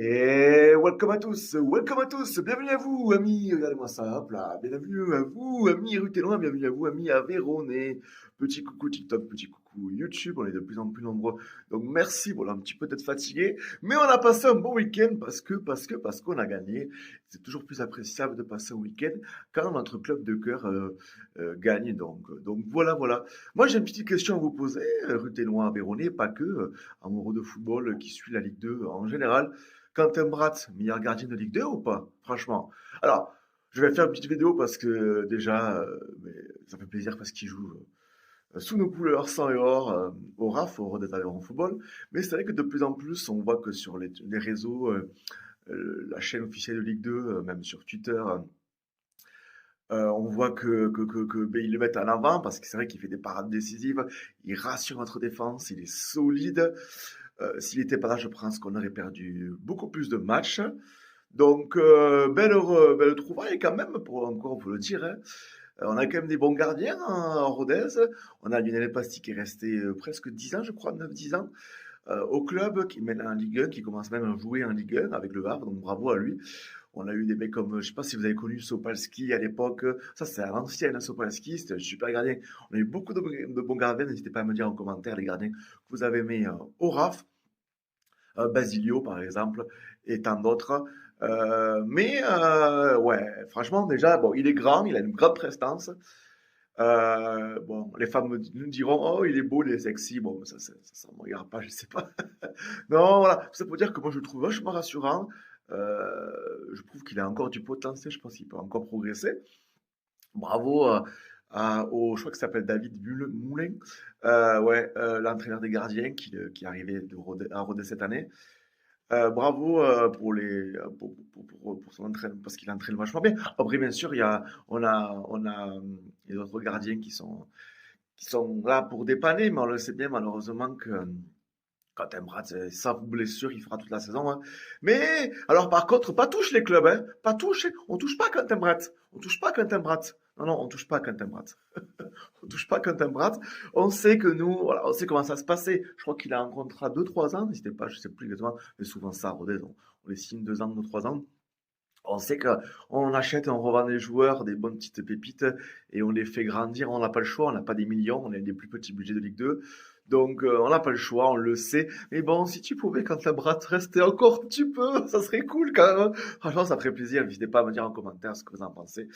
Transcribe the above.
Et welcome à tous, bienvenue à vous, amis, regardez-moi ça, hop là, bienvenue à vous, amis ruténois, bienvenue à vous, amis aveyronais, petit coucou TikTok, petit coucou YouTube, on est de plus en plus nombreux, donc merci, voilà, un petit peu d'être fatigué, mais on a passé un bon week-end parce qu'on a gagné, c'est toujours plus appréciable de passer un week-end quand notre club de cœur gagne, donc voilà. Moi j'ai une petite question à vous poser, ruténois, aveyronnais, pas que, amoureux de football qui suit la Ligue 2 en général. Quentin Brat, meilleur gardien de Ligue 2 ou pas? Franchement. Alors, je vais faire une petite vidéo parce que déjà, mais ça fait plaisir parce qu'il joue sous nos couleurs, sang et or, au RAF, au Rodez Aveyron Football. Mais c'est vrai que de plus en plus, on voit que sur les réseaux, la chaîne officielle de Ligue 2, même sur Twitter, on voit ben, ils le mettent en avant parce que c'est vrai qu'il fait des parades décisives, il rassure notre défense, il est solide. S'il n'était pas là, je pense qu'on aurait perdu beaucoup plus de matchs. Donc, belle trouvaille quand même, pour encore vous le dire, hein. On a quand même des bons gardiens hein, en Rodez. On a Lionel Pasti qui est resté presque 10 ans, je crois, 9-10 ans, au club, qui mène en Ligue 1, qui commence même à jouer en Ligue 1 avec le Havre, donc bravo à lui. On a eu des mecs comme, je sais pas si vous avez connu Sopalski à l'époque, ça c'est à l'ancienne, hein, Sopalski, c'était un super gardien. On a eu beaucoup de bons gardiens, n'hésitez pas à me dire en commentaire les gardiens que vous avez aimés au RAF. Basilio par exemple, et tant d'autres. Ouais, franchement, déjà, bon, il est grand, il a une grande prestance. Bon, les femmes nous diront, oh, il est beau, il est sexy. Bon, ça me regarde pas, je sais pas. Non, voilà, ça pour dire que moi je le trouve vachement rassurant. Je trouve qu'il a encore du potentiel, je pense qu'il peut encore progresser. Bravo je crois qu'il s'appelle David Moulin, ouais, l'entraîneur des gardiens qui est arrivé à Rodez cette année. Bravo pour son entraînement, parce qu'il entraîne vachement bien. Après, bien sûr, on a les autres gardiens qui sont là pour dépanner, mais on le sait bien, malheureusement, que quand un bras, sans blessure, il fera toute la saison, hein. Mais, alors, par contre, pas touche les clubs, hein. Pas touche, on touche pas Quentin Brat. On touche pas Quentin Brat. Non, non, on touche pas Quentin Brat. On touche pas Quentin Brat. On sait que nous, voilà, on sait comment ça se passait. Je crois qu'il a un contrat de 3 ans, n'hésitez pas, je sais plus exactement, mais souvent ça, Rodez, on les signe 2 ans ou 3 ans. On sait qu'on achète et on revend des joueurs, des bonnes petites pépites, et on les fait grandir. On n'a pas le choix, on n'a pas des millions, on a des plus petits budgets de Ligue 2. Donc, on n'a pas le choix, on le sait. Mais bon, si tu pouvais, quand la Brat restait encore un petit peu, ça serait cool quand même, hein. Franchement, ça ferait plaisir. N'hésitez pas à me dire en commentaire ce que vous en pensez.